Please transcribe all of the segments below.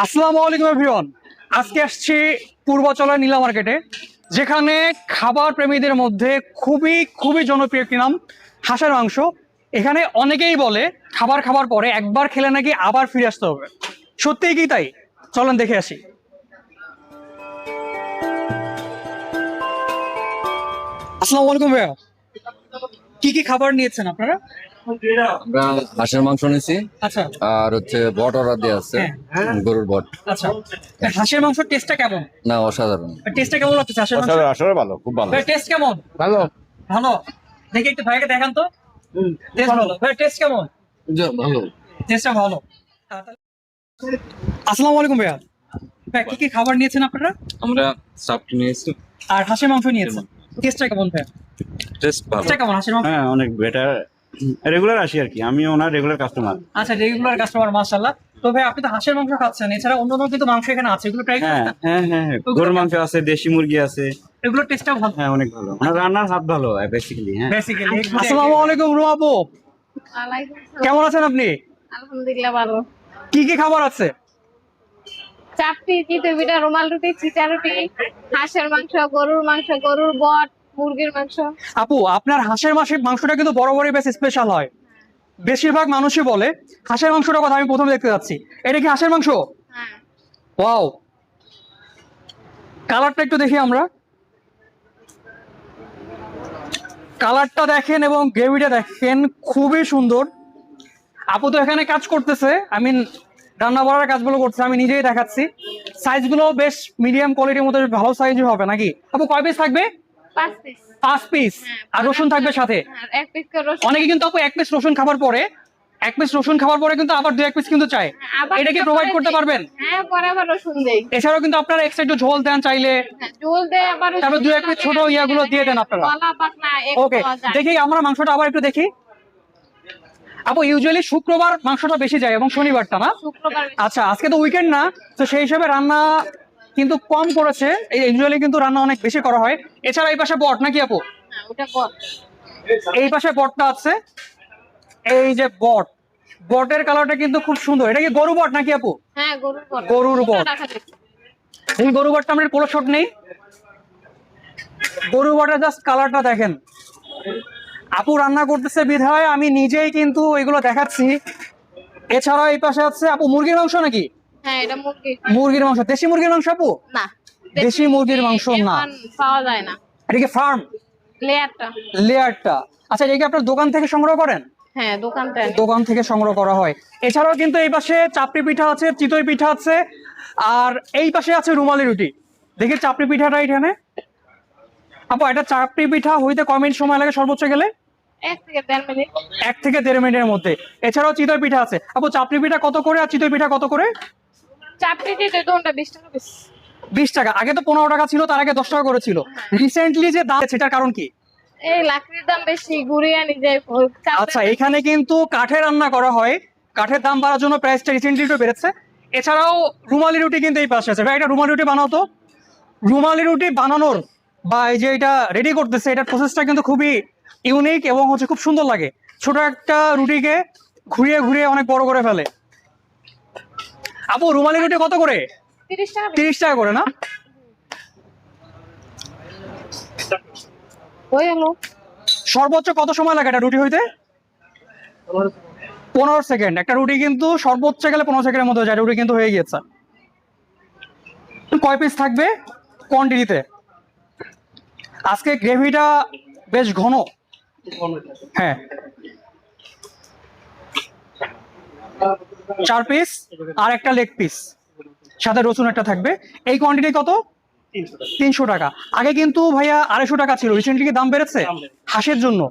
আসসালামু আলাইকুম এভরিওয়ান। আজকে আসছি পূর্বাচলা নীলা মার্কেটে, যেখানে খাবার প্রেমীদের মধ্যে খুবই খুবই জনপ্রিয় একটি নাম হাঁসের মাংস। এখানে অনেকেই বলে খাবার খাবার পরে একবার খেলে নাকি আবার ফিরে আসতে হবে। সত্যিই কি তাই? চলেন দেখে আসি। আসসালামু আলাইকুম ভাইয়া, কি কি খাবার নিয়েছেন আপনারা? আমরা হাঁসের মাংস নিয়েছি, আচ্ছা আর হচ্ছে বট অর্ডার দিয়ে আছে, গরুর বট। আচ্ছা, হাঁসের মাংসের টেস্টটা কেমন? না, অসাধারণ। টেস্টটা কেমন লাগছে হাঁসের মাংস? আসলে ভালো, খুব ভালো। টেস্ট কেমন? ভালো। ভালো। দেখি একটু ভাইকে দেখান তো। টেস্ট ভালো। ভাই টেস্ট কেমন? ভালো। টেস্টটা ভালো। আসসালামু আলাইকুম ভাইয়া। ভাই কি কি খাবার নিয়েছেন আপনারা? আমরা সাপটি নিয়েছি, আর হাঁসের মাংস নিয়েছেন। টেস্টটা কেমন ভাই? টেস্ট ভালো। টেস্টটা কেমন হাঁসের মাংস? হ্যাঁ, অনেক বেটার। রেগুলার আসি আর কি, আমি ওনার রেগুলার কাস্টমার। আচ্ছা, রেগুলার কাস্টমার, মাশাআল্লাহ। তো ভাই আপনি তো হাঁসের মাংস খাচ্ছেন, এছাড়া অন্যান্য কিন্তু মাংস এখানে আছে, এগুলো ট্রাই হ্যাঁ করছেন? হ্যাঁ হ্যাঁ হ্যাঁ, গরুর মাংস আছে, দেশি মুরগি আছে। এগুলো টেস্টটা ভালো হ্যাঁ, অনেক ভালো। ওনার রান্নার হাত ভালো বেসিক্যালি। হ্যাঁ, বেসিক্যালি। আসসালামু আলাইকুম রুমা আপু, ওয়ালাইকুম আসসালাম। কেমন আছেন আপনি? আলহামদুলিল্লাহ ভালো। কি কি খাবার আছে? চাপটি, চিতই পিঠা, রুমাল রুটি, চিটা রুটি, হাঁসের মাংস, গরুর মাংস, গরুর বট, মুরগির মাংস। আপু আপনার হাঁসের মাংসটা কিন্তু বরাবরই বেশ স্পেশাল হয়। বেশিরভাগ মানুষই বলে হাঁসের মাংসটার কথা আমি প্রথমে দেখতে যাচ্ছি। এটা কি হাঁসের মাংস? হ্যাঁ, ওয়াও, কালারটা একটু দেখি আমরা। কালারটা দেখেন এবং গ্রেভিটা দেখেন, খুবই সুন্দর। আপু তো এখানে কাজ করতেছে, আই মিন রান্না বাড়ার কাজগুলো করছে, আমি নিজেই দেখাচ্ছি। সাইজগুলো বেশ মিডিয়াম কোয়ালিটির মধ্যে, ভালো সাইজই হবে নাকি? আপু কয় পিস থাকবে? 5 পিস। 5 পিস। আর রসুন থাকবে সাথে? হ্যাঁ, 1 পিস করে রসুন। অনেকে কিন্তু আপু 1 পিস রসুন খাবার পরে, 1 পিস রসুন খাবার পরে কিন্তু আবার 2-1 পিস কিন্তু চায়। হ্যাঁ, আবার এটা কি একটা প্রোভাইড করে করতে দেই। পারবেন? হ্যাঁ, পরে আবার রসুন দেই। এছাড়াও কিন্তু আপনারা এক্সট্রা একটু ঝোল দেন চাইলে। হ্যাঁ, ঝোল দেয় আবার রসুন। তারপর 2-1 পিস ছোট ইয়াগুলো দিয়ে দেন আপনারা। কলা পাকনা এক ওকে, পাওয়া যায়। দেখি আমরা মাংসটা আবার একটু দেখি। আপু ইউজুয়ালি শুক্রবার মাংসটা বেশি যায় এবং শনিবারটা না? শুক্রবার। আচ্ছা, আজকে তো উইকেন্ড না, তো সেই হিসেবে রান্না কিন্তু কম করেছে। ইউজুয়ালি কিন্তু রান্না অনেক বেশি করা হয়। এছাড়া এই পাশে বট নাকি আপু? হ্যাঁ, ওটা বট। এই পাশে বটটা আছে, এই যে বট, বটের কালারটা কিন্তু খুব সুন্দর। এটা কি গরু বট নাকি আপু? হ্যাঁ, গরুর বট। গরুর বট। ওটা রাখা যায়। এই গরু বটটা আমাদের পোলো শট নেই। গরু বটের জাস্ট কালারটা দেখেন। আপু রান্না করতেছে বিধায় আমি নিজেই কিন্তু এগুলো দেখাচ্ছি। এছাড়া এই পাশে আছে আপু মুরগির মাংস নাকি? হ্যাঁ, এটা মুরগি। মুরগির মাংস, দেশি মুরগির মাংস আপু? না, দেশি মুরগির মাংস না। এখন পাওয়া যায় না। এটা কি ফার্ম লেয়ারটা। লেয়ারটা? আচ্ছা, এটা কি আপনার দোকান থেকে সংগ্রহ করেন? হ্যাঁ, দোকানটা। দোকান থেকে সংগ্রহ করা হয়। এছাড়াও কিন্তু এই পাশে চাপড়ি পিঠা আছে, চিতই পিঠা আছে, আর এই পাশে আছে রুমালি রুটি। দেখি চাপড়ি পিঠাটা এখানে। আপু এটা চাপড়ি পিঠা হইতে কয় মিনিট সময় লাগে সর্বোচ্চ গেলে? 1 থেকে 1.5 মিনিট। 1 থেকে 1.5 মিনিটের মধ্যে। এছাড়াও চিতই পিঠা আছে। আপু চাপড়ি পিঠা কত করে আর চিতই পিঠা কত করে? চাপটি দিতে দোনটা 20 টাকা পিস। 20 টাকা। আগে তো 15 টাকা ছিল, তার আগে 10 টাকা করে ছিল। রিসেন্টলি যে দাম, সেটার কারণ কি? এই লাকড়ির দাম বেশি, ঘুরিয়ে আনি যে আচ্ছা, এখানে কিন্তু কাঠে রান্না করা হয়, কাঠের দাম বাড়ার জন্য প্রাইসটা রিসেন্টলি একটু বেড়েছে। এছাড়াও রুমালি রুটি কিন্তু এই পাশে আছে। ভাই এটা রুমালি রুটি বানাও তো। রুমালি রুটি বানানোর বা এই যে এটা রেডি করতেছে, এটার প্রসেসটা কিন্তু খুবই ইউনিক এবং হচ্ছে খুব সুন্দর লাগে। ছোট একটা রুটিকে ঘুরিয়ে ঘুরিয়ে অনেক বড় করে ফেলে। আপু রুমালি রুটি কত করে? 30 টাকা। 30 টাকা করে না? হয়ে গেল। সর্বোচ্চ কত সময় লাগে একটা রুটি হইতে? 15 সেকেন্ড। একটা রুটি কিন্তু সর্বোচ্চ গেলে 15 সেকেন্ডের মধ্যে হয়ে যায়। রুটি কিন্তু হয়ে গিয়েছে। কয় পিস থাকবে কোয়ান্টিটিতে? আজকে গ্রেভিটা বেশ ঘন। হ্যাঁ, 4 পিস আর একটা লেগ পিস, সাথে রসুন একটা থাকবে। এই কোয়ান্টিটি কত? 300 টাকা। আগে কিন্তু ভাইয়া 250 টাকা ছিল, রিসেন্টলি কি দাম বেড়েছে হাঁসের জন্য?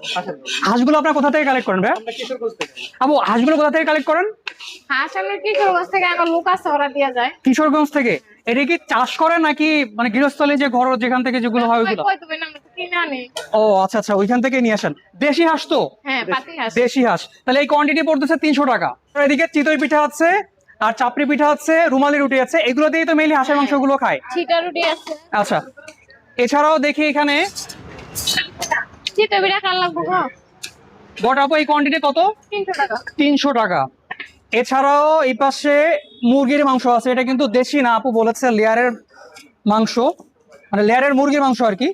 হাঁসগুলো আপনার কোথা থেকে কালেক্ট করেন ভাইয়া? আপু হাঁসগুলো কোথা থেকে কালেক্ট করেন? হাঁস আমি কিশোরগঞ্জ থেকে আমার লোক আছে, ওরা দিয়ে যায়। কিশোরগঞ্জ থেকে। এটা কি চাষ করেন নাকি মানে গৃহস্থলী যে ঘর যেখান থেকে যেগুলো হয় ওইগুলো? কই দেবেন, আমরা তো কিনে আনি। ও আচ্ছা আচ্ছা, ওইখান থেকে নিয়ে আসেন। দেশি হাঁস তো? হ্যাঁ, পাতি হাঁস। দেশি হাঁস। তাহলে এই কোয়ান্টিটি পড়তেছে 300 টাকা। আর এদিকে চিতই পিঠা আছে, আর চাপড়ি পিঠা আছে, রুমালি রুটি আছে। এগুলো দিয়েই তো মেইনলি হাঁসের মাংসগুলো খায়। চিটা রুটি আছে। আচ্ছা, এছাড়াও দেখি এখানে চিটা পিঠা খান লাগবো গো। বট আপু এই কোয়ান্টিটি কত? 300 টাকা। 300 টাকা। এছাড়াও এই পাশে মুরগির মাংস আছে, এটা কিন্তু দেশি না, আপু বলেছে লেয়ারের মাংস, মানে লেয়ারের মুরগির মাংস আর কি।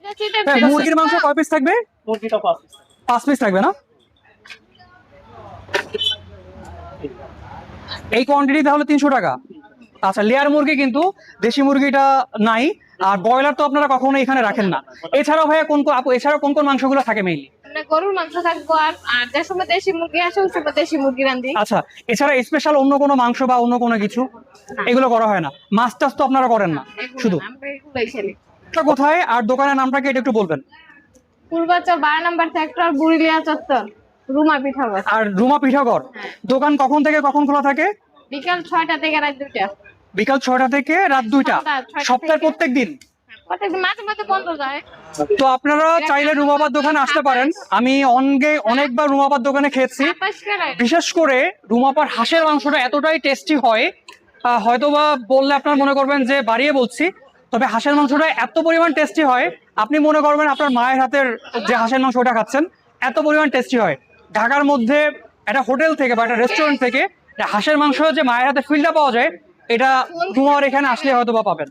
এটা চিতই হ্যাঁ, পিঠা মুরগির মাংস কয় পিস থাকবে? মুরগিটা 5 পিস। 5 পিস থাকবে না? এই কোয়ান্টিটি তাহলে 300 টাকা। আচ্ছা, লেয়ার মুরগি কিন্তু, দেশি মুরগিটা নাই। আর ব্রয়লার তো আপনারা কখনো এখানে রাখেন না। এছাড়াও ভাইয়া কোন কোন আপু, এছাড়াও কোন কোন মাংসগুলো থাকে মেইনলি? মানে গরুর মাংস থাকবো, আর যে সময় দেশি মুরগি আসে ওই সময় দেশি মুরগি রান্ধি। আচ্ছা, এছাড়া স্পেশাল অন্য কোনো মাংস বা অন্য কোনো কিছু এগুলো করা হয় না? মাছ টাছ তো আপনারা করেন না এগুলো শুধু? না, আমরা এগুলোই খেলি। এটা কোথায় আর দোকানের নামটাকে এটা একটু বলবেন? পূর্বাচল 12 নম্বর সেক্টর, বুড়িলিয়া চত্বর, রুমা পিঠা ঘর। আর রুমা পিঠাঘর দোকান কখন থেকে কখন খোলা থাকে? বিকাল 6টা থেকে রাত 2টা। বিকাল 6টা থেকে রাত 2টা, সন্ধ্যা 6টা সপ্তাহের থেকে। প্রত্যেক দিন? প্রত্যেকদিন মাঝে মাঝে বন্ধ যায়। তো আপনারা চাইলে রুমাপার দোকানে আসতে পারেন। আমি অনেকবার রুমাপার দোকানে খেয়েছি। আপাস করে বিশেষ করে রুমাপার হাঁসের মাংসটা এতটাই টেস্টি হয়, হয়তোবা বললে আপনারা মনে করবেন যে বাড়িয়ে বলছি, তবে হাঁসের মাংসটা এত পরিমাণ টেস্টি হয়, আপনি মনে করবেন আপনার মায়ের হাতের যে হাঁসের মাংস ওটা খাচ্ছেন, এত পরিমাণ টেস্টি হয়। ঢাকার মধ্যে একটা হোটেল থেকে বা একটা রেস্টুরেন্ট থেকে হাঁসের মাংস যে মায়ের হাতে ফিলটা পাওয়া যায়, এটা রুমার এখানে আসলে হয়তো বা পাবেন।